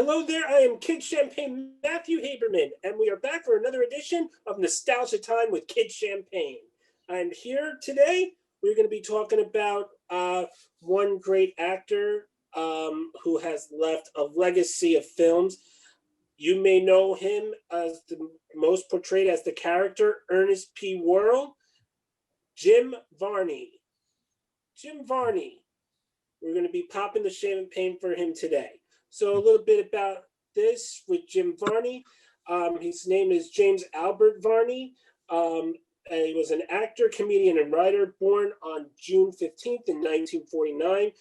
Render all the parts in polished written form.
Hello there, I am Kid Champagne Matthew Haberman, and we are back for another edition of Nostalgia Time with Kid Champagne. I'm here today. We're going to be talking about one great actor who has left a legacy of films. You may know him as the most portrayed as the character Ernest P. Worrell, Jim Varney. Jim Varney. We're going to be popping the champagne for him today. So a little bit about this with Jim Varney. His name is James Albert Varney. He was an actor, comedian, and writer born on June 15th in 1949.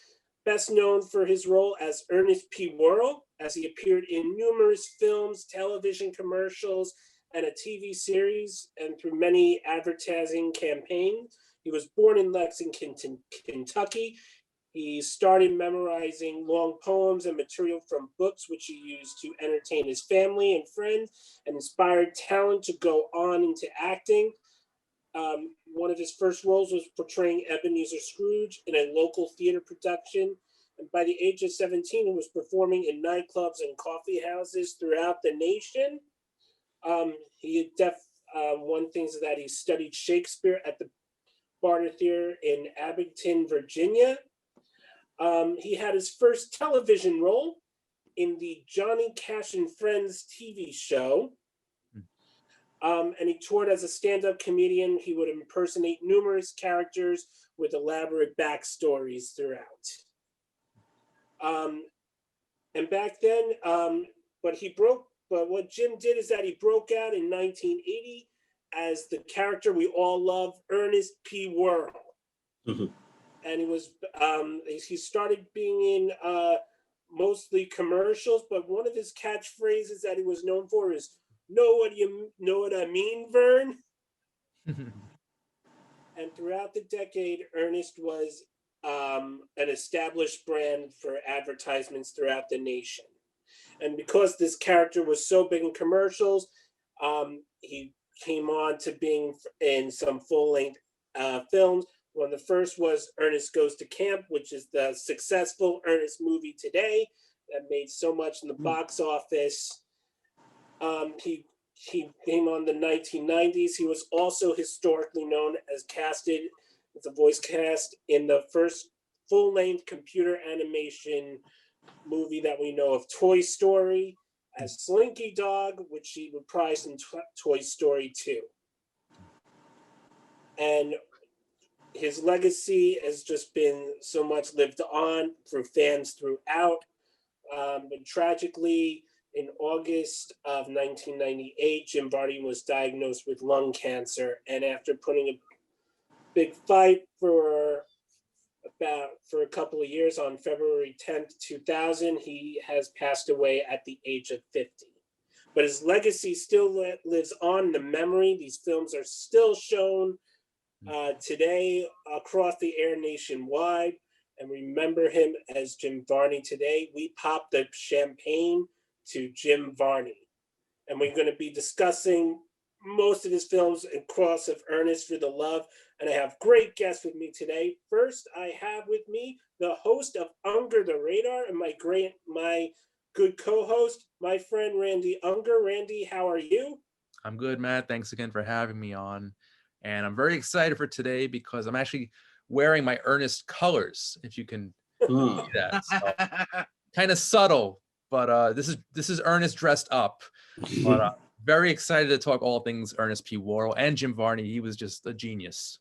Best known for his role as Ernest P. Worrell, as he appeared in numerous films, television commercials, and a TV series, and through many advertising campaigns. He was born in Lexington, Kentucky. He started memorizing long poems and material from books, which he used to entertain his family and friends, and inspired talent to go on into acting. One of his first roles was portraying Ebenezer Scrooge in a local theater production. And by the age of 17, he was performing in nightclubs and coffee houses throughout the nation. One thing is that he studied Shakespeare at the Barter Theater in Abington, Virginia. He had his first television role in the Johnny Cash and Friends TV show. And he toured as a stand-up comedian. He would impersonate numerous characters with elaborate backstories throughout. And back then, but what Jim did is that he broke out in 1980 as the character we all love, Ernest P. Worrell. Mm-hmm. And he started being in mostly commercials, but one of his catchphrases that he was known for is, know what I mean, Vern? And throughout the decade, Ernest was an established brand for advertisements throughout the nation. And because this character was so big in commercials, he came on to being in some full-length films. One of the first was Ernest Goes to Camp, which is the successful Ernest movie today that made so much in the box office. He came on the 1990s. He was also historically known as a voice cast in the first full-length computer animation movie that we know of, Toy Story, as Slinky Dog, which he reprised in Toy Story 2. And his legacy has just been so much lived on through fans throughout. But tragically, in August of 1998, Jim Varney was diagnosed with lung cancer. And after putting a big fight for a couple of years, on February 10th, 2000, he has passed away at the age of 50. But his legacy still lives on, the memory. These films are still shown today across the air nationwide, and remember him as Jim Varney today. We pop the champagne to Jim Varney, and we're going to be discussing most of his films and Cross of Ernest for the Love, and I have great guests with me today. First, I have with me the host of Unger the Radar and my good co-host, my friend Randy Unger. Randy, how are you? I'm good, Matt. Thanks again for having me on. And I'm very excited for today because I'm actually wearing my Ernest colors, if you can see that. So, kind of subtle, but this is Ernest dressed up. But very excited to talk all things Ernest P. Worrell and Jim Varney. He was just a genius.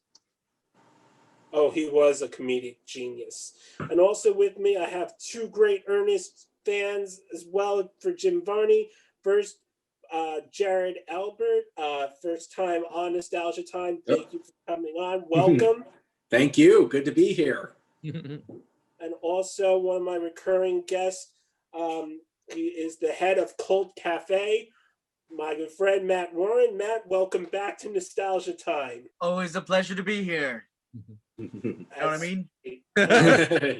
Oh, he was a comedic genius. And also with me, I have two great Ernest fans as well for Jim Varney. First, Jared Albert, first time on Nostalgia Time. Thank you for coming on. Welcome. Thank you. Good to be here. And also one of my recurring guests, he is the head of Cult Cafe, my good friend Matt Warren. Matt, welcome back to Nostalgia Time. Always a pleasure to be here. You know what I mean?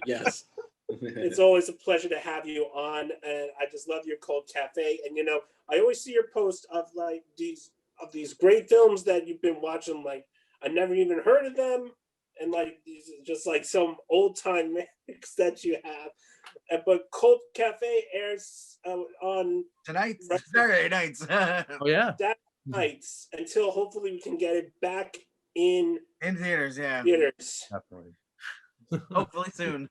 Yes. It's always a pleasure to have you on, and I just love your Cult Cafe. And I always see your posts of these great films that you've been watching. Like, I never even heard of them, and like these are just like some old time mix that you have. But Cult Cafe airs on Tonight, Saturday nights. Oh yeah. Saturday nights until hopefully we can get it back in In theaters, yeah. theaters. Definitely. Hopefully soon.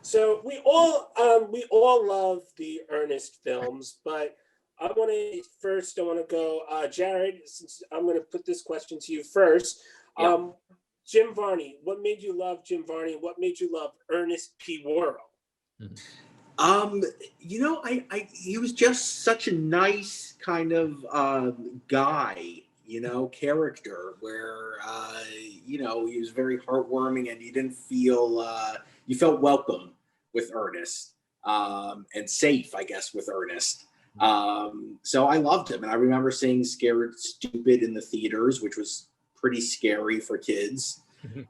So we all love the Ernest films, but I want to go, Jared. Since I'm going to put this question to you first. Yep. Jim Varney, what made you love Jim Varney? What made you love Ernest P. Worrell? You know, he was just such a nice kind of guy, you know, character where you know, he was very heartwarming, and you didn't feel you felt welcome with Ernest, and safe, I guess, with Ernest. So I loved him, and I remember seeing Scared Stupid in the theaters, which was pretty scary for kids.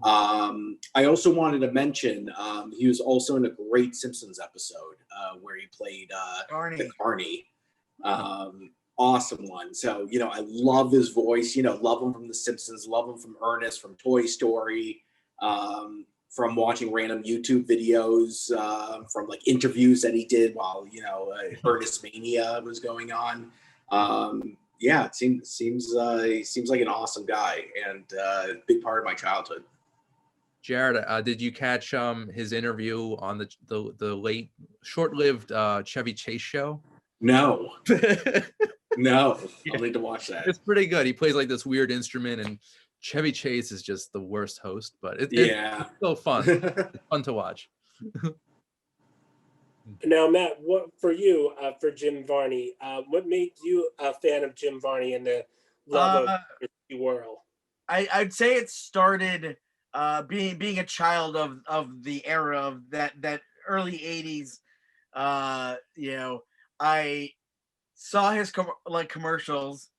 I also wanted to mention he was also in a great Simpsons episode where he played the Carney. Awesome one. So, you know, I love his voice, you know, love him from the Simpsons, love him from Ernest, from Toy Story, from watching random YouTube videos, from like interviews that he did while, you know, Ernest Mania was going on. Yeah, it seems he seems like an awesome guy, and a big part of my childhood. Jared, did you catch his interview on the late, short-lived Chevy Chase show? No, no, I'll need to watch that. It's pretty good. He plays like this weird instrument, and Chevy Chase is just the worst host, but it's still fun. It's fun to watch. Now, Matt, what for you, for Jim Varney? What made you a fan of Jim Varney and the love of Ernest P. Worrell? I'd say it started being a child of the era of that early 80s. You know, I saw his commercials,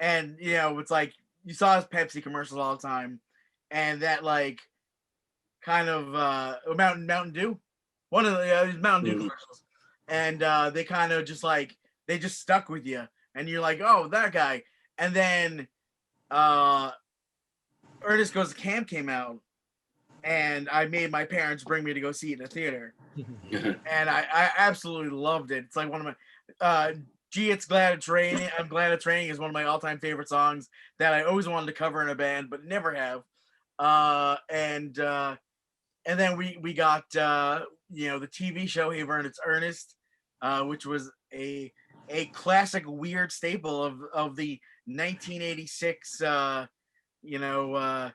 and you know, it's like you saw his Pepsi commercials all the time, and that like kind of Mountain Dew, one of the Mountain Dew commercials, and they kind of just like they just stuck with you, and you're like, oh, that guy. And then Ernest Goes to Camp came out, and I made my parents bring me to go see it in the theater. And I absolutely loved it. It's like one of my Gee, It's Glad It's Raining. I'm Glad It's Raining is one of my all-time favorite songs that I always wanted to cover in a band, but never have. And then we got you know, the TV show Hey Vern, It's Ernest, which was a classic weird staple of the 1986 you know,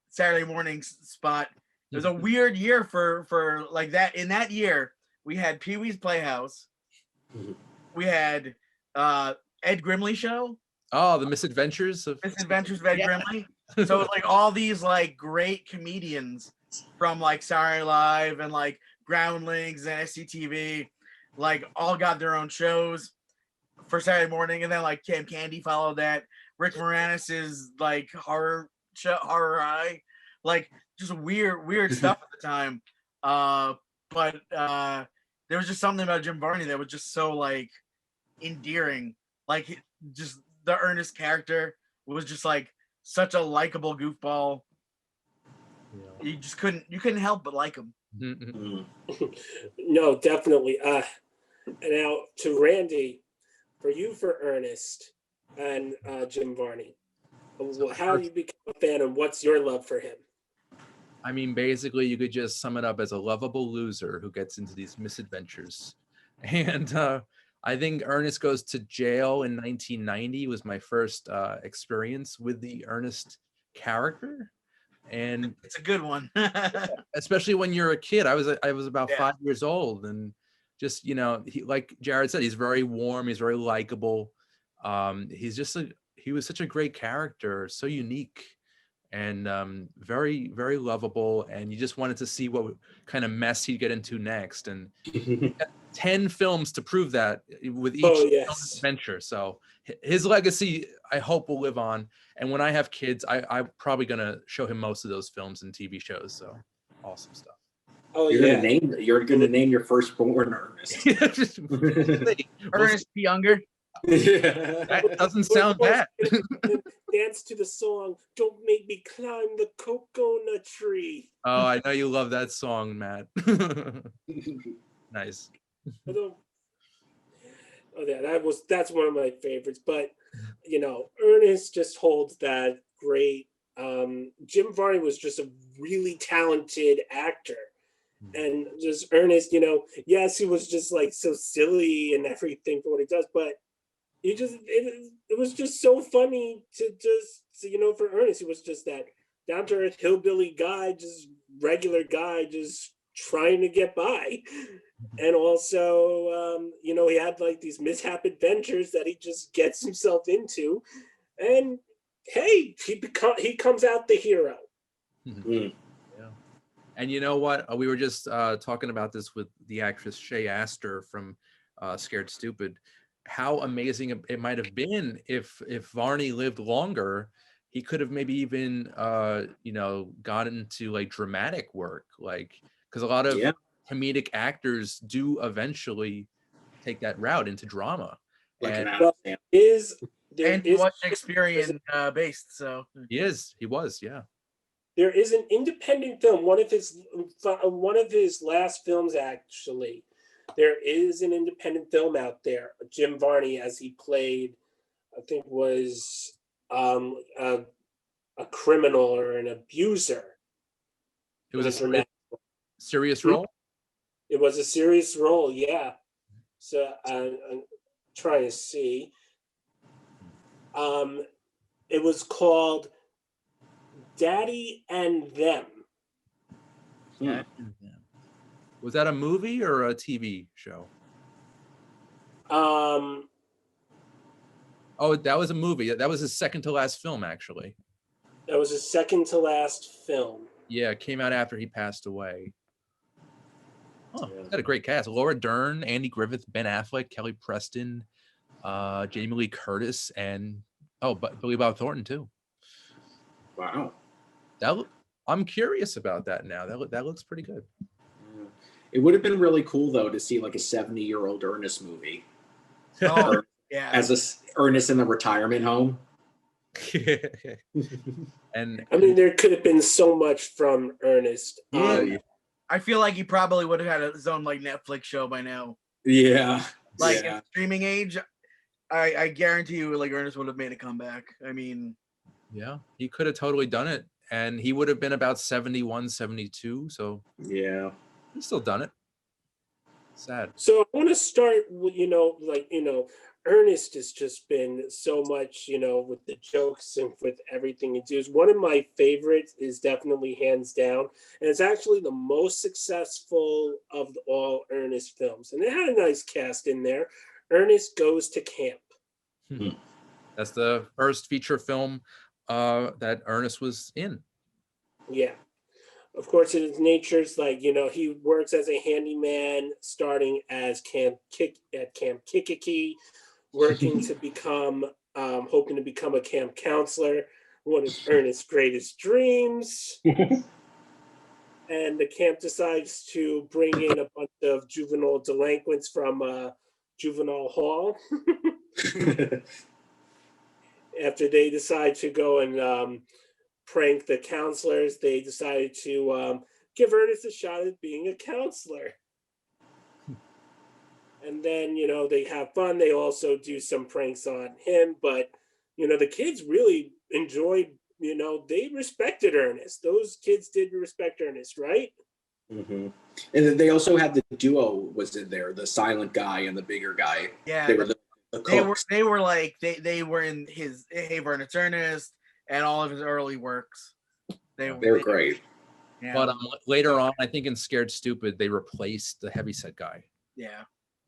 Saturday morning spot. It was a weird year for like that. In that year, we had Pee Wee's Playhouse. We had Ed Grimley Show. Oh, the Misadventures of Ed Grimley. So it's like all these like great comedians from like Saturday Night Live and like Groundlings and SCTV, like all got their own shows for Saturday morning, and then like Cam Candy followed that. Rick Moranis's like horror high, like just weird stuff at the time. But there was just something about Jim Varney that was just so like endearing. Like just the Ernest character was just like such a likable goofball. You just couldn't help but like him. No, definitely. Now to Randy, for you, for Ernest and Jim Varney, how you become a fan, and what's your love for him? I mean, basically, you could just sum it up as a lovable loser who gets into these misadventures. And I think Ernest Goes to Jail in 1990 was my first experience with the Ernest character. And it's a good one. Especially when you're a kid. I was about 5 years old, and just, you know, he, like Jared said, he's very warm, he's very likable. He was such a great character, so unique, and very, very lovable, and you just wanted to see what kind of mess he'd get into next. And 10 films to prove that with each adventure. So his legacy, I hope, will live on. And when I have kids, I'm probably gonna show him most of those films and TV shows. So awesome stuff. Oh, You're gonna name your firstborn Ernest. Ernest P. Younger. That doesn't sound bad. Dance to the song "Don't Make me climb the coconut tree. Oh, I know you love that song, Matt. Nice. Oh, yeah, that's one of my favorites. But Ernest just holds that great. Jim Varney was just a really talented actor, and just Ernest. Yes, he was just like so silly and everything for what he does, but it was just so funny to just for Ernest. He was just that down to earth hillbilly guy, just regular guy, just trying to get by. And also, he had like these mishap adventures that he just gets himself into, and hey, he comes out the hero. Mm. Yeah. And you know what? We were just talking about this with the actress Shay Astor from Scared Stupid. How amazing it might have been if Varney lived longer. He could have maybe even gotten into like dramatic work, like because a lot of comedic actors do eventually take that route into drama. Like And an And he was Shakespearean based, so he was, yeah. There is an independent film, one of his last films actually. There is an independent film out there, Jim Varney, as he played, I think was a criminal or an abuser. It was a serious role? It was a serious role, yeah. So I'm trying to see. It was called Daddy and Them. Yeah. Was that a movie or a TV show? Oh, that was a movie. That was his second to last film, actually. That was his second to last film. Yeah, it came out after he passed away. Oh, it's got a great cast. Laura Dern, Andy Griffith, Ben Affleck, Kelly Preston, Jamie Lee Curtis, and Billy Bob Thornton too. Wow. I'm curious about that now. That looks pretty good. It would have been really cool though to see like a 70-year-old Ernest movie. Oh, yeah. As Ernest in the retirement home. And I mean, there could have been so much from Ernest. Yeah. I feel like he probably would have had his own like Netflix show by now. Yeah. Like in streaming age, I guarantee you, like Ernest would have made a comeback. I mean, yeah, he could have totally done it, and he would have been about 71, 72. So yeah, he's still done it. Sad. So I want to start with Ernest has just been so much with the jokes and with everything he does. One of my favorites is definitely hands down, and it's actually the most successful of all Ernest films, and it had a nice cast in there. Ernest Goes to Camp. That's the first feature film that Ernest was in. Yeah. Of course, in his nature's like, he works as a handyman, starting as Camp Kikiki, working to become, hoping to become a camp counselor, one of Ernest's greatest dreams. And the camp decides to bring in a bunch of juvenile delinquents from juvenile hall. After they decide to go and prank the counselors, they decided to give Ernest a shot at being a counselor. And then, they have fun. They also do some pranks on him. But, the kids really enjoyed, they respected Ernest. Those kids did respect Ernest, right? Mm-hmm. And then they also had the duo was in there, the silent guy and the bigger guy. Yeah. They were the cooks. They were like, they were in his Hey Ernest Ernest and all of his early works. They were great. Yeah. But later on, I think in Scared Stupid, they replaced the heavyset guy. Yeah.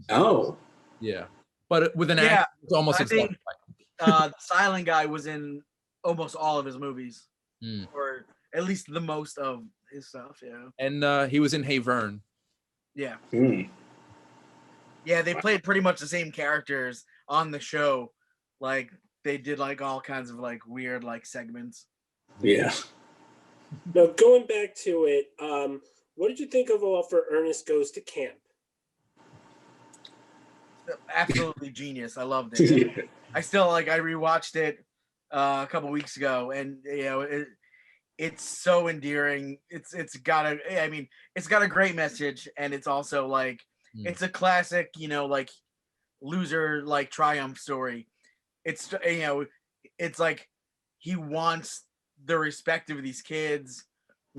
Oh. Yeah. But with an actor, it's almost exactly. The silent guy was in almost all of his movies. Or at least the most of his stuff, yeah. And he was in Hey Vern. Yeah. Yeah, they played pretty much the same characters on the show. Like they did like all kinds of like weird like segments. Yeah. Now going back to it, what did you think of all for Ernest Goes to Camp? Absolutely genius. I loved it. I still I rewatched it a couple weeks ago, and it's so endearing. It's got a, I mean, it's got a great message, and it's also like it's a classic, like loser like triumph story. It's it's like he wants the respect of these kids,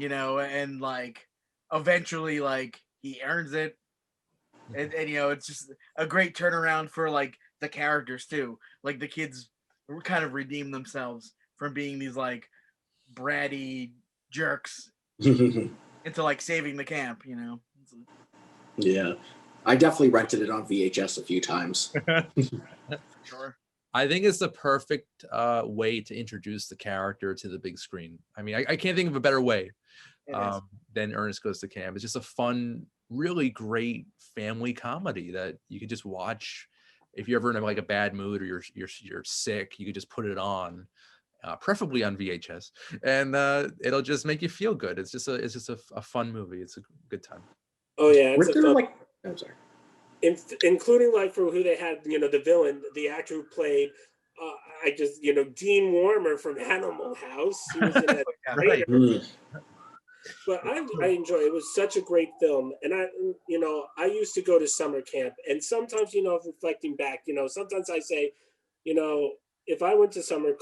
and like eventually like he earns it. And it's just a great turnaround for like the characters too. Like the kids kind of redeem themselves from being these like bratty jerks into like saving the camp. Yeah, I definitely rented it on VHS a few times. Sure. I think it's the perfect way to introduce the character to the big screen. I mean, I can't think of a better way than Ernest Goes to Camp. It's just a fun, really great family comedy that you could just watch if you're ever in like a bad mood or you're sick. You could just put it on, preferably on VHS, and it'll just make you feel good. It's just a fun movie. It's a good time. Oh yeah, it's Weren't a there fun, like? I'm sorry. including like for who they had, the villain, the actor who played, Dean Warmer from Animal House. He was in that. Right. But I enjoy it. It was such a great film, and I used to go to summer camp, and sometimes, reflecting back, sometimes I say, if I went to summer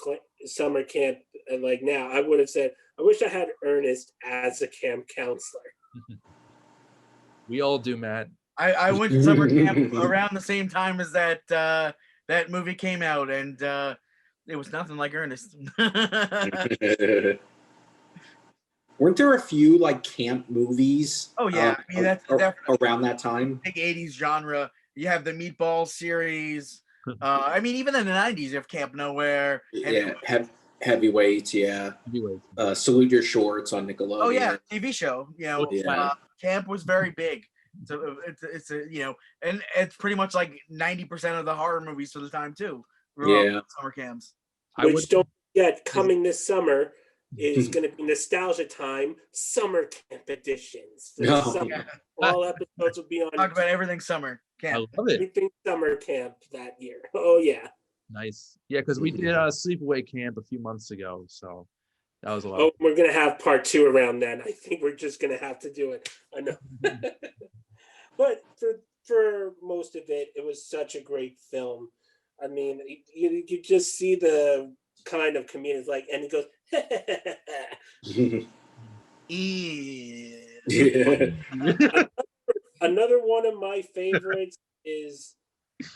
camp like now, I would have said, I wish I had Ernest as a camp counselor. We all do, Matt. I went to summer camp around the same time as that movie came out, and it was nothing like Ernest. Weren't there a few like camp movies? Oh yeah, I mean that's definitely around that time. Big '80s genre. You have the Meatball series. I mean, even in the '90s, you have Camp Nowhere. Yeah, Heavyweights. Yeah, Salute Your Shorts on Nickelodeon. Oh yeah, TV show. Yeah. Camp was very big. So it's a and it's pretty much like 90% of the horror movies for the time too. Yeah, summer camps. Which don't forget, coming this summer is going to be Nostalgia Time Summer Camp editions. Yeah. All episodes will be on. Talk about everything summer camp. I love it. Everything summer camp that year. Oh yeah. Nice. Yeah, because we did a sleepaway camp a few months ago, so that was a lot. Oh, we're gonna have part 2 around then. I think we're just gonna have to do it. I know. But for most of it, it was such a great film. I mean, you just see the kind of comedians like, and he goes, Yeah. Another one of my favorites is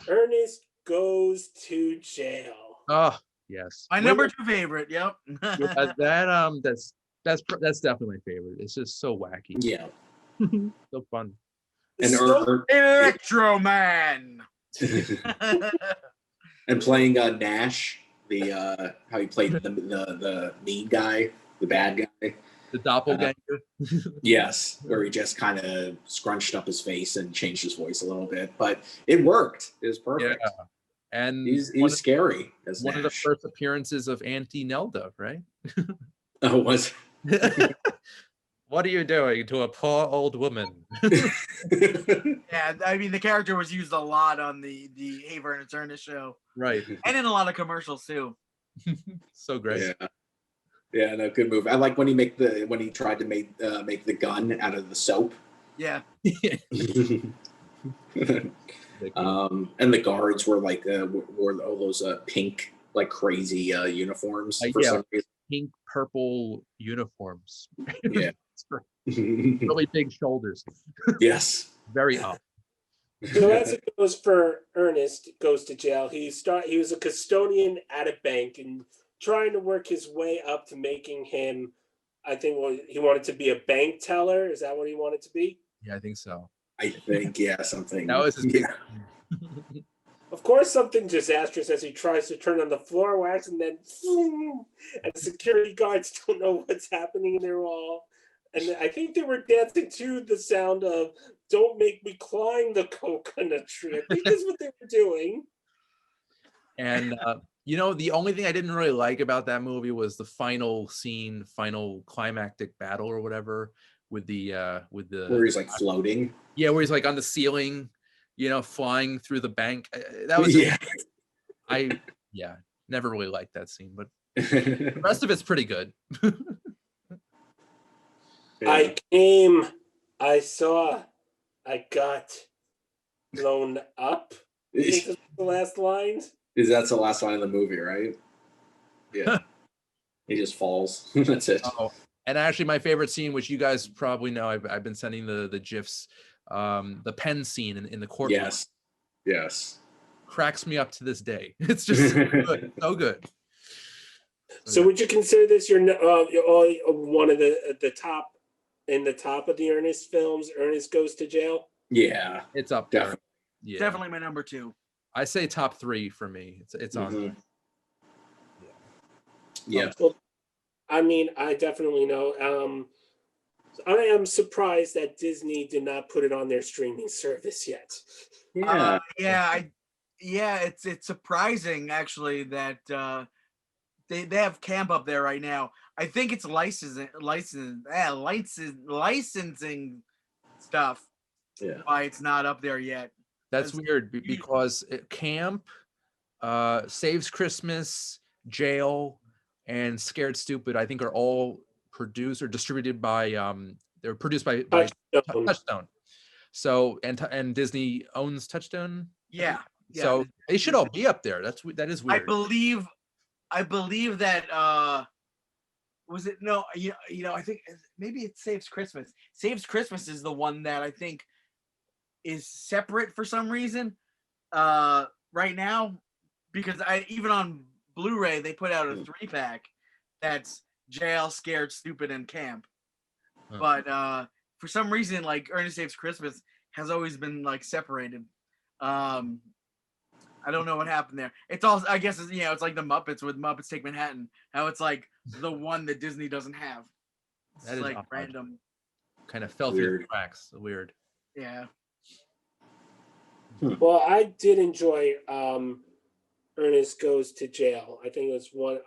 Ernest Goes to Jail. Oh yes, My number 2 favorite. Yep. That's definitely my favorite. It's just so wacky. Yeah. So fun. And Electro Man. And playing Nash, the how he played the mean guy, the bad guy, the doppelganger. Yes, where he just kind of scrunched up his face and changed his voice a little bit, but it worked. It was perfect. Yeah. And he was scary as one Nash. of the first appearances of Auntie Nelda, right? Oh, was. What are you doing to a poor old woman? Yeah, I mean the character was used a lot on the Hey Vern, It's Ernest show, Right. and in a lot of commercials too. So great. Yeah, no, good move. I like when he tried to make the gun out of the soap. Yeah. And the guards were like wore all those pink like crazy uniforms for some reason. Pink purple uniforms. Yeah. Really big shoulders. Yes. Very up. So as it goes for Ernest Goes to Jail, he was a custodian at a bank and trying to work his way up to making him, I think he wanted to be a bank teller. Is that what he wanted to be? Yeah, I think so. I think, yeah, something. That was his big Of course, something disastrous as he tries to turn on the floor wax and then and the security guards don't know what's happening. They're all, and I think they were dancing to the sound of "Don't Make Me Climb the Coconut Tree." I think that's what they were doing. And the only thing I didn't really like about that movie was the final scene, final climactic battle or whatever with the where he's like floating. Yeah, where he's like on the ceiling, flying through the bank. That was never really liked that scene, but the rest of it's pretty good. Yeah. I saw, I got blown up. I think that's the last line. Is that's the last line of the movie, right? Yeah. He just falls. That's it. Oh, and actually, my favorite scene, which you guys probably know, I've been sending the gifs. The pen scene in the courtroom Yes. cracks me up to this day. It's just so good, so good. So Yeah. would you consider this your one of the top in the top of the Ernest films? Ernest Goes to Jail. Yeah. It's up there. Definitely. Yeah, Definitely my number 2. I say top 3 for me. It's on there. Yeah. Well, I mean, I definitely know. I am surprised that Disney did not put it on their streaming service yet. Yeah. It's surprising actually that they have camp up there right now. I think it's licensing stuff. Yeah. Why it's not up there yet. That's weird because Camp, Saves Christmas, Jail, and Scared Stupid, I think are all produced or distributed by they're produced by Touchstone. So and Disney owns Touchstone. Yeah. So they should all be up there. That is weird. I believe that was it no I think maybe it Saves Christmas. Saves Christmas is the one that I think is separate for some reason right now, because I even on Blu-ray they put out a 3-pack that's Jail, Scared, Stupid, and Camp. But for some reason, like Ernest Saves Christmas has always been like separated. I don't know what happened there. It's all, I guess, it's like the Muppets with Muppets Take Manhattan. How it's like the one that Disney doesn't have. It's that is like odd. random. Kind of fell through the cracks. Weird. Yeah. Well, I did enjoy Ernest Goes to Jail. I think it was one.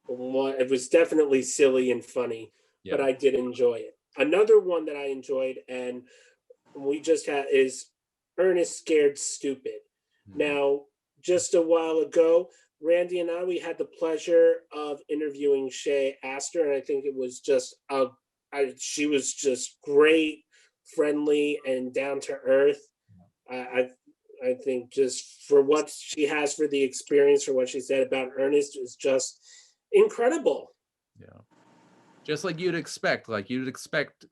It was definitely silly and funny, but I did enjoy it. Another one that I enjoyed, and we just had, is Ernest Scared Stupid. Now, just a while ago, Randy and we had the pleasure of interviewing Shay Astor, and I think it was just she was just great, friendly, and down to earth. I think just for what she has, for the experience, for what she said about Ernest, is just incredible. Yeah. Just like you'd expect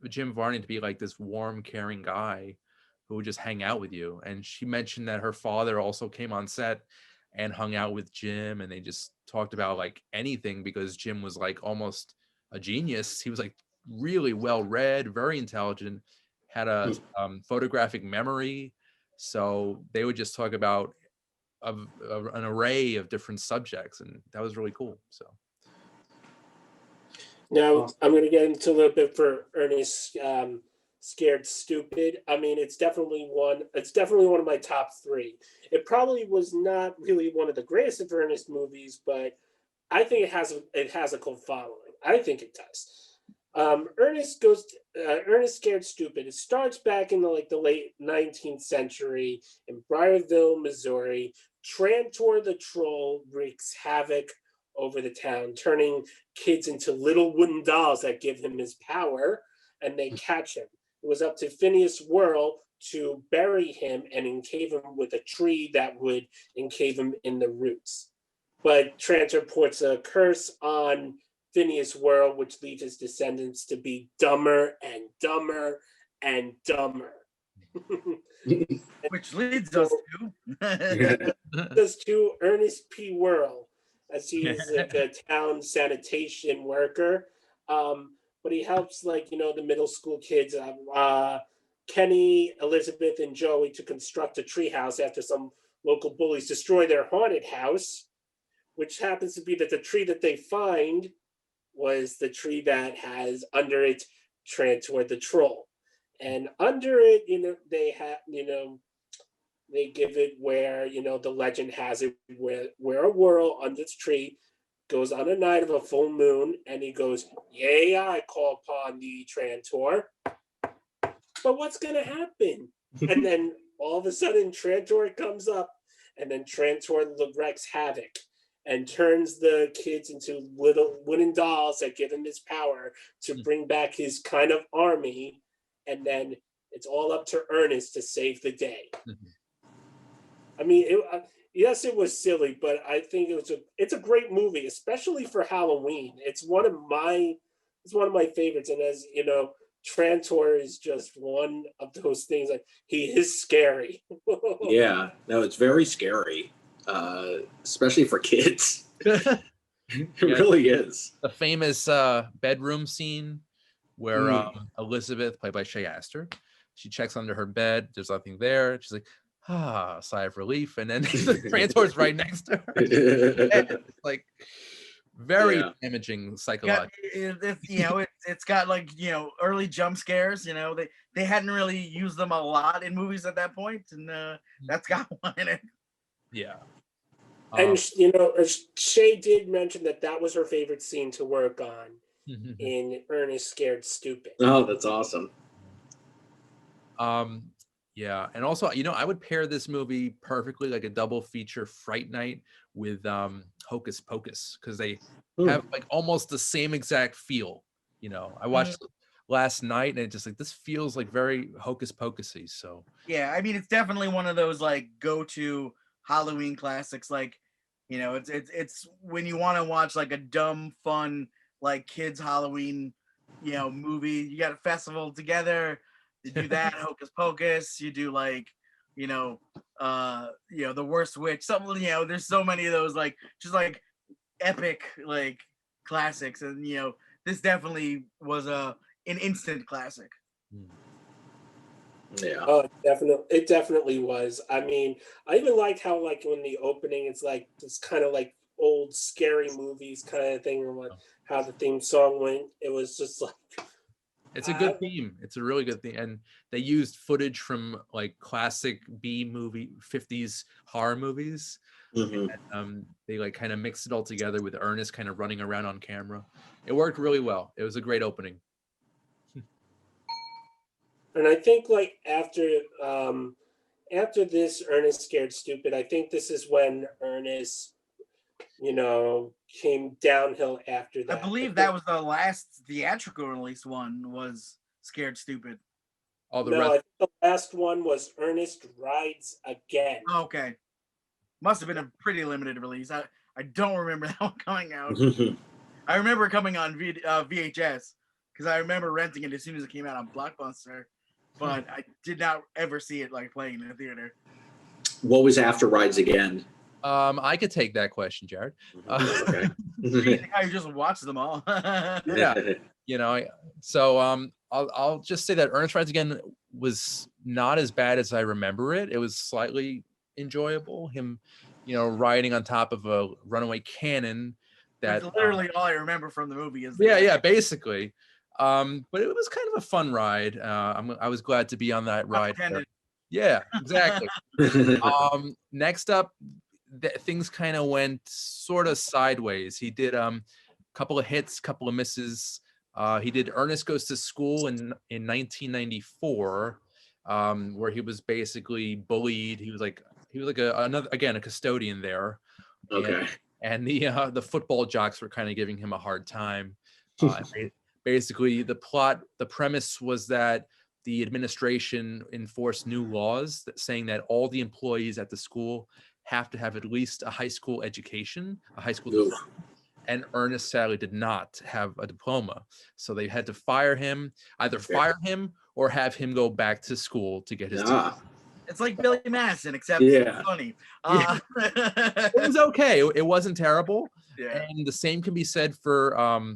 Jim Varney to be like this warm, caring guy who would just hang out with you. And she mentioned that her father also came on set and hung out with Jim, and they just talked about like anything, because Jim was like almost a genius. He was like really well read, very intelligent, had a photographic memory. So they would just talk about an array of different subjects, and that was really cool. So now I'm going to get into a little bit for Ernest Scared Stupid. I mean, it's definitely one of my top 3. It probably was not really one of the greatest of Ernest movies, but I think it has a cult following. I think it does. Ernest Scared Stupid. It starts back in the late 19th century in Briarville, Missouri. Trantor the Troll wreaks havoc over the town, turning kids into little wooden dolls that give him his power, and they catch him. It was up to Phineas Whirl to bury him and encave him with a tree that would encave him in the roots. But Trantor puts a curse on Phineas Whirl, which leads his descendants to be dumber and dumber and dumber. Which leads us to Ernest P. Whirl, as he is like a town sanitation worker. But he helps the middle school kids, Kenny, Elizabeth, and Joey, to construct a treehouse after some local bullies destroy their haunted house, which happens to be that the tree that they find was the tree that has under it Trantor the Troll. And under it, they have, they give it where, the legend has it where a Whirl under its tree goes on a night of a full moon, and he goes, "Yea, I call upon thee, Trantor." But what's going to happen? And then all of a sudden, Trantor comes up, and then Trantor wreaks havoc. and turns the kids into little wooden dolls that give him his power to bring back his kind of army, and then it's all up to Ernest to save the day. I mean, yes, it was silly, but I think it's a great movie, especially for Halloween. It's one of my favorites, and as you know, Trantor is just one of those things. Like, he is scary. Yeah, no, it's very scary, especially for kids. It really is. The famous bedroom scene where Elizabeth, played by Shea Astor, she checks under her bed. There's nothing there. She's like, sigh of relief, and then the Trantor's right next to her. It's like very damaging psychologically. It's got like early jump scares. They hadn't really used them a lot in movies at that point, and that's got one in it. Yeah. And Shay did mention that was her favorite scene to work on in Ernest Scared Stupid. Oh, that's awesome. Yeah, and also, I would pair this movie perfectly, like a double feature Fright Night with Hocus Pocus, because they have like almost the same exact feel. I watched it last night, and it just like, this feels like very Hocus Pocusy. So yeah, I mean, it's definitely one of those like go-to Halloween classics. Like, it's when you want to watch like a dumb, fun, like kids Halloween, movie. You got a festival together. You do that, Hocus Pocus. You do like, The Worst Witch. Something, there's so many of those like just like epic like classics, and this definitely was an instant classic. Yeah. Oh, it definitely was. I mean, I even liked how like when the opening, it's like this kind of like old scary movies kind of thing, or how the theme song went. It was just like. It's a good theme. It's a really good theme. And they used footage from like classic B movie 50s horror movies. And, they like kind of mixed it all together with Ernest kind of running around on camera. It worked really well. It was a great opening. And I think like after this Ernest Scared Stupid, I think this is when Ernest came downhill after that. I believe that was the last theatrical release one, was Scared Stupid. I think the last one was Ernest Rides Again. Oh, okay. Must have been a pretty limited release. I don't remember that one coming out. I remember it coming on VHS, because I remember renting it as soon as it came out on Blockbuster, but I did not ever see it like playing in the theater. What was after Rides Again? I could take that question, Jared. Okay. I just watched them all. Yeah. So I'll just say that Ernest Rides Again was not as bad as I remember it. It was slightly enjoyable. Him, riding on top of a runaway cannon. That's literally all I remember from the movie. Is basically. But it was kind of a fun ride. I was glad to be on that ride. Yeah, exactly. Next up, things kind of went sort of sideways. He did a couple of hits, couple of misses. He did Ernest Goes to School in 1994, where he was basically bullied. He was like a custodian there. Okay. And the football jocks were kind of giving him a hard time. Basically, the premise was that the administration enforced new laws saying that all the employees at the school have to have at least a high school education, a high school diploma. And Ernest sadly did not have a diploma. So they had to fire him or have him go back to school to get his diploma. It's like Billy Madison, except it's funny. It was okay. It wasn't terrible. Yeah. And the same can be said for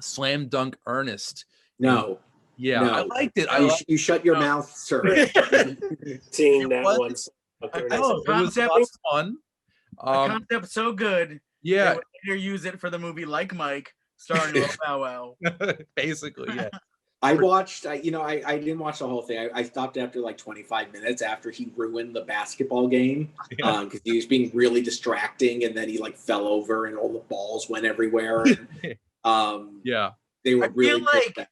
Slam Dunk Ernest. No. Yeah, no. I liked it. You shut your mouth, sir. Seeing that once. It was lots of fun. The concept so good. Yeah. They would later use it for the movie Like Mike, starring Lil Bow Wow. Basically, yeah. I watched, I didn't watch the whole thing. I stopped after like 25 minutes after he ruined the basketball game, because he was being really distracting, and then he like fell over and all the balls went everywhere. And, they were really like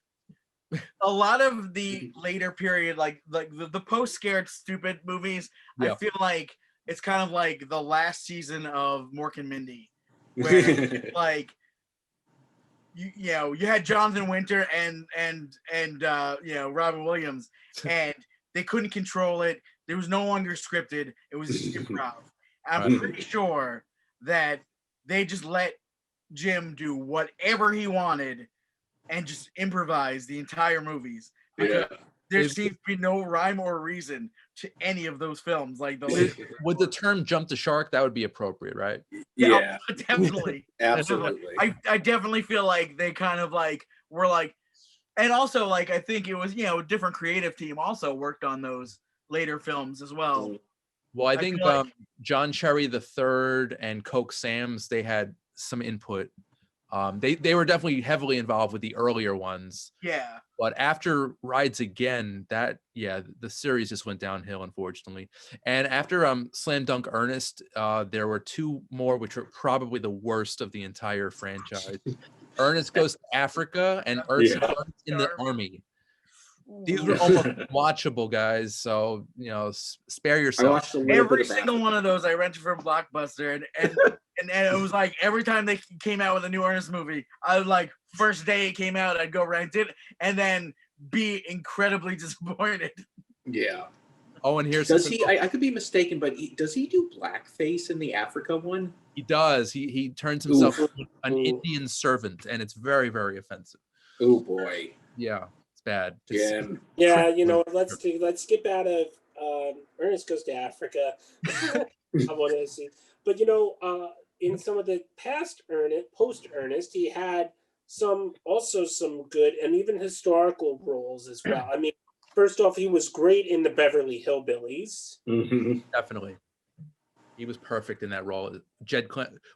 a lot of the later period, like the post Scared Stupid movies, I feel like it's kind of like the last season of Mork and Mindy, where like you know you had Jonathan Winter and Robin Williams, and they couldn't control it. There was no longer scripted. It was just improv. I'm pretty sure that they just let Jim do whatever he wanted and just improvise the entire movies. Because there seems to be no rhyme or reason to any of those films. Like with the term "jump the shark," that would be appropriate, right? Yeah, definitely, absolutely. I definitely feel like they kind of like were like, and also like I think it was a different creative team also worked on those later films as well. Well, I think feel like- John Cherry III and Coke Sam's, they had some input. They were definitely heavily involved with the earlier ones. Yeah. But after Rides Again, the series just went downhill, unfortunately. And after Slam Dunk Ernest, there were two more, which were probably the worst of the entire franchise. Ernest Goes to Africa and Ernest in the Army. These were almost watchable, guys. So spare yourself. Every single one of those I rented from Blockbuster, and it was like every time they came out with a new Ernest movie, I would like first day it came out, I'd go rent it, and then be incredibly disappointed. Yeah. Oh, and here's does he? I could be mistaken, but does he do blackface in the Africa one? He does. He turns himself an Indian servant, and it's very, very offensive. Oh boy. Yeah. Bad. Yeah, let's skip out of Ernest Goes to Africa. I want to see, but in some of the past post Ernest, he had some good and even historical roles as well. I mean, first off, he was great in the Beverly Hillbillies. Mm-hmm. Definitely, he was perfect in that role.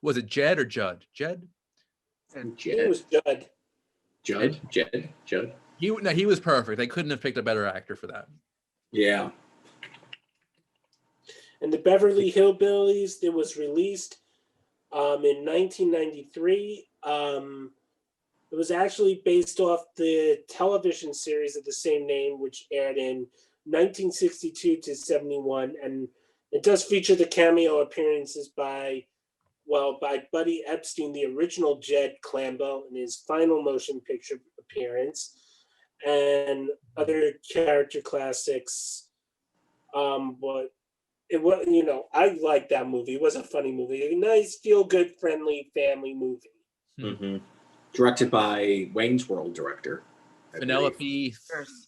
Was it Jed or Judd? Jed. He was Judd. Judd. He was perfect. They couldn't have picked a better actor for that. Yeah. And the Beverly Hillbillies, it was released in 1993. It was actually based off the television series of the same name, which aired in 1962 to 71. And it does feature the cameo appearances by Buddy Epstein, the original Jed Clambo, in his final motion picture appearance, and other character classics. But it was, I liked that movie. It was a funny movie, a nice, feel-good, friendly family movie. Mm-hmm. Directed by Wayne's World director Penelope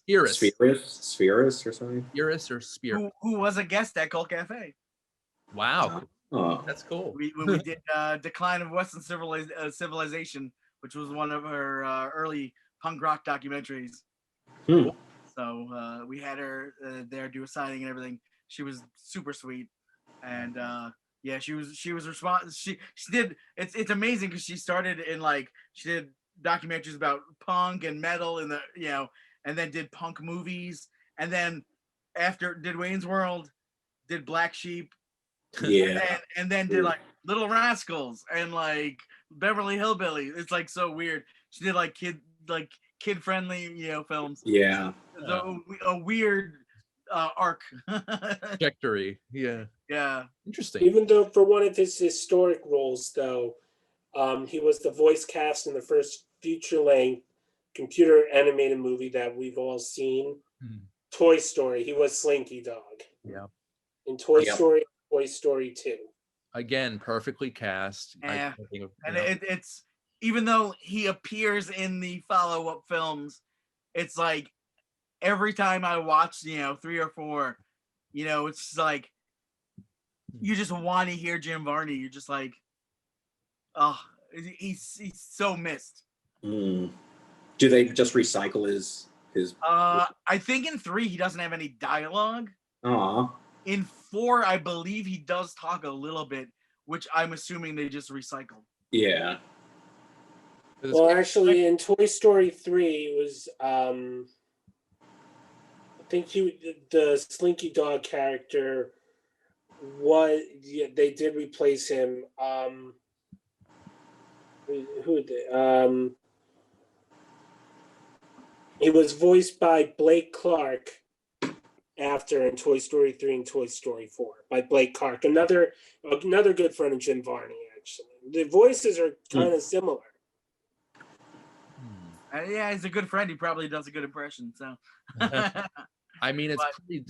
Spheris or something. Spheris or Spear. Who was a guest at Cult Cafe. Wow. That's cool. When we did Decline of Western Civilization, which was one of her early punk rock documentaries. So we had her there do a signing and everything. She was super sweet, and she was responsible. She did. It's amazing because she started in she did documentaries about punk and metal and and then did punk movies, and then after did Wayne's World, did Black Sheep. Yeah. And then did Little Rascals and Beverly Hillbillies. It's so weird. She did kid friendly films. Yeah. A weird arc. Trajectory. Yeah. Yeah. Interesting. Even though for one of his historic roles, though, he was the voice cast in the first feature-length computer animated movie that we've all seen, Toy Story. He was Slinky Dog. Yeah. In Toy Story 2. Again, perfectly cast. Yeah. It's even though he appears in the follow-up films, it's every time I watch, 3 or 4, it's you just want to hear Jim Varney. You're just he's so missed. Do they just recycle his? I think in 3 he doesn't have any dialogue. In 4, I believe he does talk a little bit, which I'm assuming they just recycled. Yeah. Well, actually, in Toy Story 3, it was I think the Slinky Dog character they did replace him. Who did he was voiced by Blake Clark, after in Toy Story 3 and Toy Story 4 by Blake Clark. Another good friend of Jim Varney, actually. The voices are kind of similar. Yeah, he's a good friend. He probably does a good impression. So, I mean, it's pretty.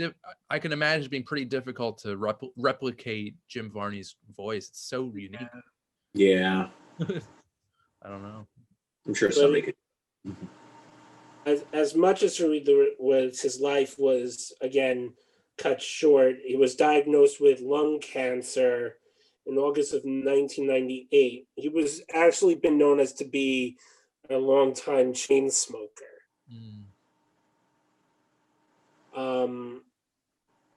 I can imagine it being pretty difficult to replicate Jim Varney's voice. It's so unique. Yeah. I don't know. I'm sure somebody could. As much as his life was again cut short, he was diagnosed with lung cancer in August of 1998. He was actually been known as to be a long-time chain smoker.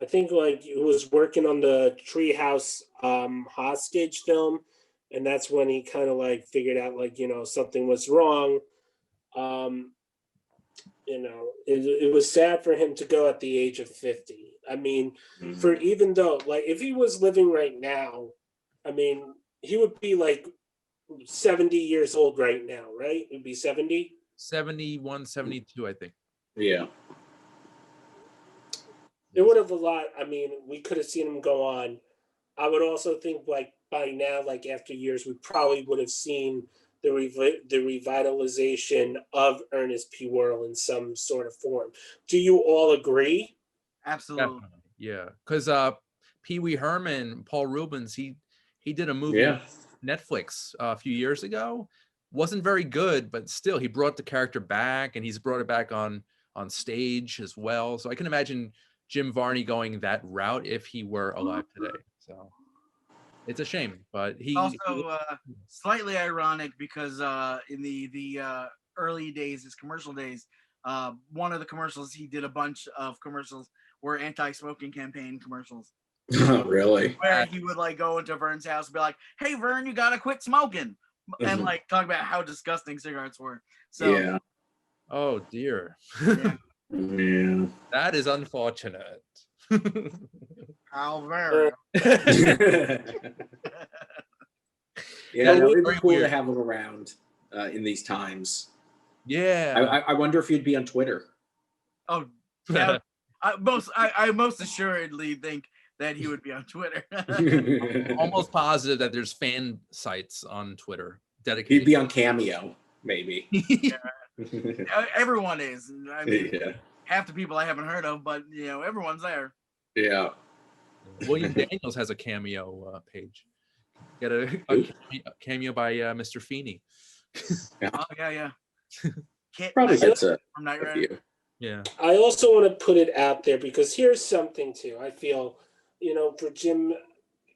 I think like he was working on the Treehouse hostage film, and that's when he kind of like figured out like something was wrong. It was sad for him to go at the age of 50. I mean, for even though like if he was living right now, I mean, he would be like 70 years old right now, right? It'd be 70. 71, 72, I think. Yeah. It would have a lot. I mean, we could have seen him go on. I would also think like by now, like after years, we probably would have seen the revitalization of Ernest P. Worrell in some sort of form. Do you all agree? Absolutely. Definitely. Yeah, because Pee Wee Herman, Paul Rubens, he did a movie on Netflix a few years ago. Wasn't very good, but still he brought the character back, and he's brought it back on stage as well. So I can imagine Jim Varney going that route if he were alive today. So it's a shame, but he also slightly ironic because in the early days, his commercial days, one of the commercials he did a bunch of commercials were anti-smoking campaign commercials. Really? Where he would like go into Vern's house and be like, "Hey Vern, you gotta quit smoking," and like talk about how disgusting cigarettes were. So yeah. Oh dear. Yeah. That is unfortunate. How very. Yeah, no, it'd be very cool weird. to have him around in these times. Yeah. I wonder if he'd be on Twitter. Oh, yeah. I most assuredly think that he would be on Twitter. Almost positive that there's fan sites on Twitter dedicated. He'd be on Cameo, maybe. Everyone is. I mean, Yeah. half the people I haven't heard of, but everyone's there. Yeah. William Daniels has a Cameo page. Get a cameo by Mr. Feeney. Oh yeah. Kit Probably gets from a Night Rider. few. Yeah. I also want to put it out there because here's something too. I feel, for Jim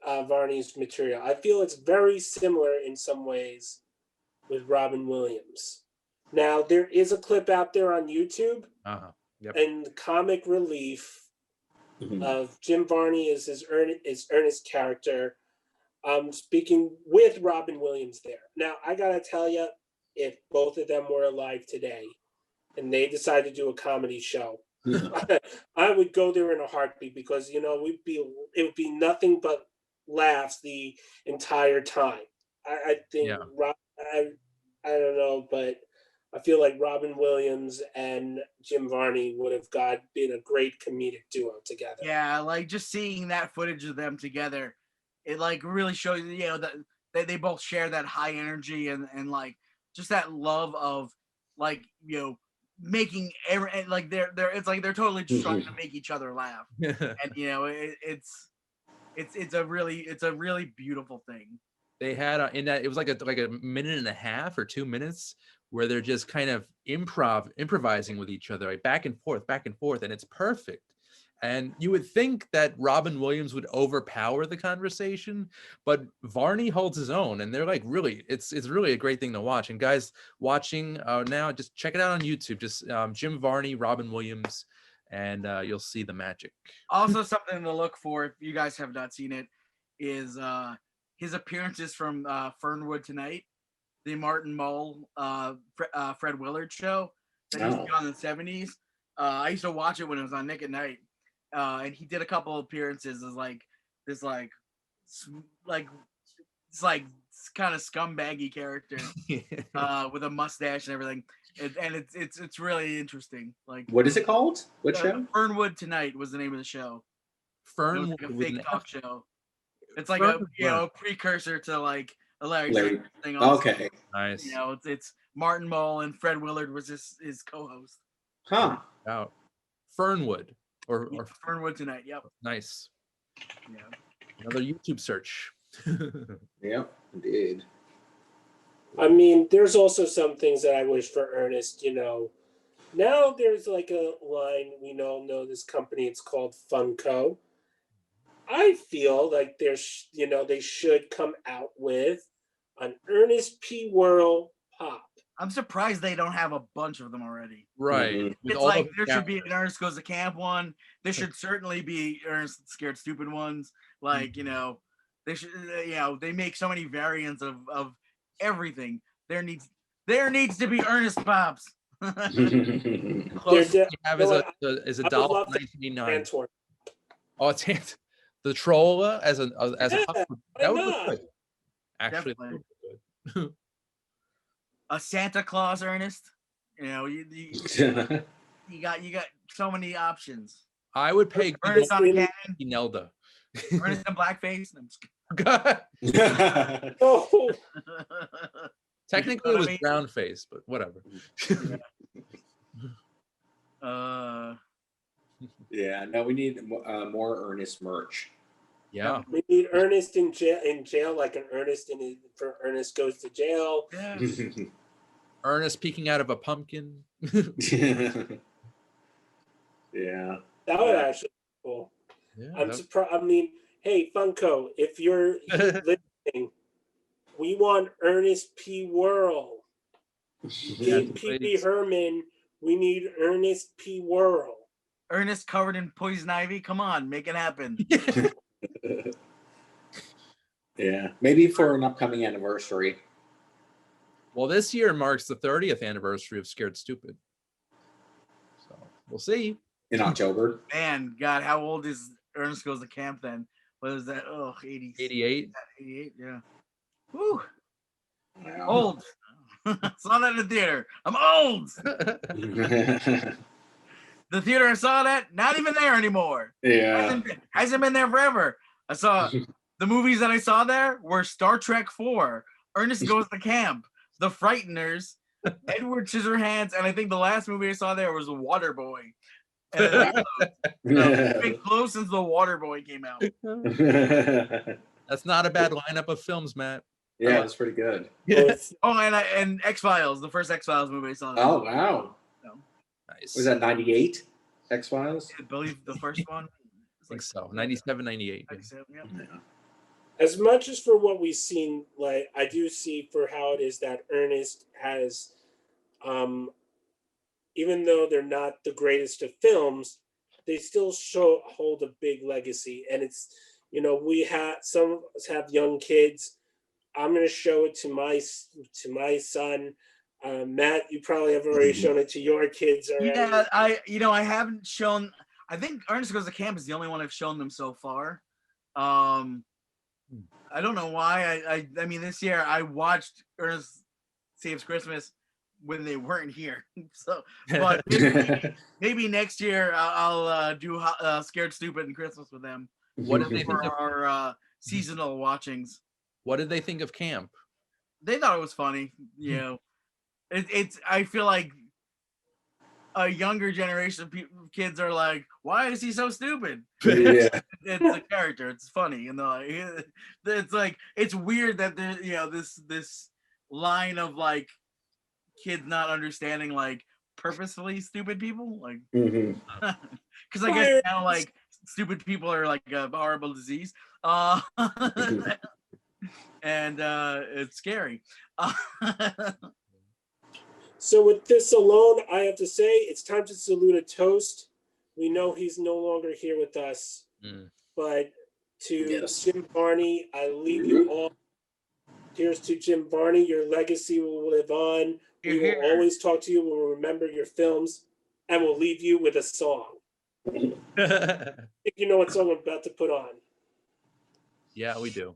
Varney's material, I feel it's very similar in some ways with Robin Williams. Now, there is a clip out there on YouTube Yep. and the comic relief of Jim Varney is Ernest character speaking with Robin Williams there. Now, I got to tell you, if both of them were alive today, and they decided to do a comedy show, I would go there in a heartbeat because it would be nothing but laughs the entire time. I think I don't know, but I feel like Robin Williams and Jim Varney would have been a great comedic duo together. Yeah, like just seeing that footage of them together, it like really shows that they both share that high energy and like just that love of like making like they're it's like they're totally just trying to make each other laugh, and it's a really beautiful thing. They had in that it was like a minute and a half or 2 minutes where they're just kind of improvising with each other, like back and forth, and it's perfect. And you would think that Robin Williams would overpower the conversation, but Varney holds his own, and they're like really, it's really a great thing to watch. And guys watching now, just check it out on YouTube. Just Jim Varney, Robin Williams, and you'll see the magic. Also, something to look for if you guys have not seen it is his appearances from Fernwood Tonight, the Martin Mull, Fred Willard show that used to be on in the 70s. I used to watch it when it was on Nick at Night. And he did a couple of appearances as like this like kind of scumbaggy character with a mustache and everything. and it's really interesting. Like, What is it called? What show? Fernwood Tonight was the name of the show. It was Fernwood like a with fake an talk F. show. It's like a Fernwood. a precursor to like a Larry Larry. Sanders thing. On Okay. Nice. it's Martin Mull and Fred Willard was his co-host. Huh. Out. Fernwood or Fernwood Tonight. Yep. nice. Yeah. Another YouTube search. Yep. Indeed. I mean, there's also some things that I wish for Ernest. Now there's like a line, we all know this company. It's called Funko. I feel like they should come out with an Ernest P. Worrell pop. I'm surprised they don't have a bunch of them already. Right. Mhm. With It's all like of there the should be an Ernest Goes to Camp one. There should certainly be Ernest Scared Stupid ones. Like, they should, they make so many variants of everything. There needs to be Ernest Pops. closest They're we have you is know a I would doll love from to 1989. Antoine. Oh, it's the troll as a Yeah, pup. why That would look not? good. Actually, that Definitely. would look good. A Santa Claus Ernest. You got so many options. I would pay good Ernest on a Really? cannon. Nelda. Ernest in blackface. I'm just God. Oh, Technically, You know it was what I mean? brown face, but whatever. Yeah. No, we need more Ernest merch. Yeah. we need Ernest in jail, like an Ernest for Ernest Goes to Jail. yeah. Ernest peeking out of a pumpkin. Yeah. That would actually be cool. Yeah, I'm that- surprised. I mean, hey, Funko, if you're listening, we want Ernest P. Worrell. Pete Pee Wee please. Herman, we need Ernest P. Worrell. Ernest covered in poison ivy. Come on, make it happen. Yeah. Maybe for an upcoming anniversary. Well, this year marks the 30th anniversary of Scared Stupid. So we'll see. In October. Man, God, how old is Ernest Goes to Camp then? What is that? Oh, 80s. 88. 88, yeah. Woo, Wow. old. Saw that in the theater. I'm old. The theater I saw that, not even there anymore. Yeah. Hasn't been there forever. I saw the movies that I saw there were Star Trek 4, Ernest Goes to Camp, The Frighteners, Edward Scissorhands, and I think the last movie I saw there was Waterboy. And it's been close since The Waterboy came out. That's not a bad lineup of films, Matt. Yeah, that's pretty good. Oh, and X-Files, the first X-Files movie I saw. Oh, wow. Nice. Was that 98? X-Files? I believe the first one. I think so. 97, 98. 97, yeah. Yeah. As much as for what we've seen, like I do see for how it is that Ernest has, even though they're not the greatest of films, they still hold a big legacy. And it's, we have some of us have young kids. I'm going to show it to my son. Matt, you probably have already shown it to your kids already. Yeah, I haven't shown. I think Ernest Goes to Camp is the only one I've shown them so far. I don't know why. I mean, this year I watched Ernest Saves Christmas when they weren't here. So, but maybe next year I'll do Scared Stupid and Christmas with them. What did they think For our seasonal watchings? What did they think of camp? They thought it was funny. It's. I feel like a younger generation of kids are like, "Why is he so stupid?" Yeah. It's a character. It's funny, and it's like it's weird that there, this line of like kids not understanding like purposefully stupid people, like Mhm. because I guess now like stupid people are like a horrible disease, and it's scary. So with this alone, I have to say it's time to salute a toast. We know he's no longer here with us, but to Yes. Jim Varney, I leave you all. Here's to Jim Varney. Your legacy will live on. We will always talk to you. We'll remember your films, and we'll leave you with a song. I think you know what song I'm about to put on. Yeah, we do.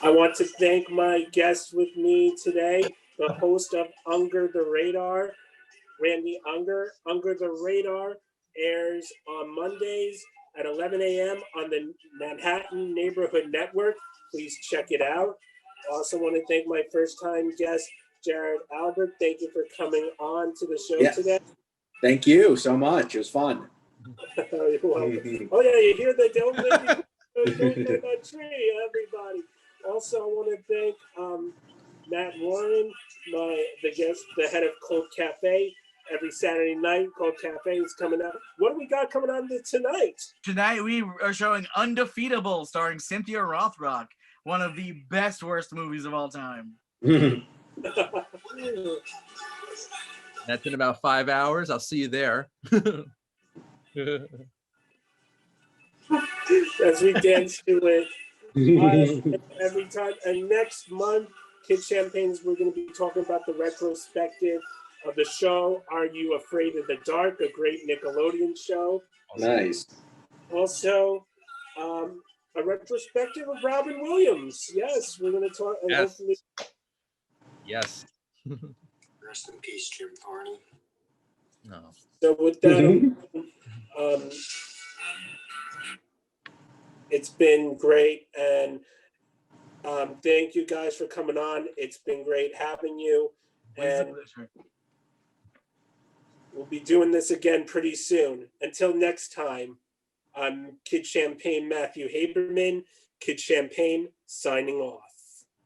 I want to thank my guest with me today, the host of Unger the Radar, Randy Unger. Unger the Radar airs on Mondays at 11 a.m. on the Manhattan Neighborhood Network. Please check it out. Also want to thank my first-time guest, Jared Albert. Thank you for coming on to the show today. Thank you so much. It was fun. You're welcome. Oh yeah, you hear the don't let me go on a tree, everybody. Also, I want to thank Matt Warren, the head of Cold Cafe. Every Saturday night, Cold Cafe is coming up. What do we got coming on tonight? Tonight we are showing Undefeatable, starring Cynthia Rothrock, one of the best worst movies of all time. That's in about 5 hours. I'll see you there. As we get to it every time. And next month, Kid Champagne's, we're going to be talking about the retrospective of the show, Are You Afraid of the Dark? A great Nickelodeon show. Nice. Also, a retrospective of Robin Williams. Yes, we're going to talk. And hopefully. Yes. Rest in peace, Jim Varney. No. So with that, it's been great, and thank you guys for coming on. It's been great having you, and we'll be doing this again pretty soon. Until next time, I'm Kid Champagne Matthew Haberman. Kid Champagne signing off.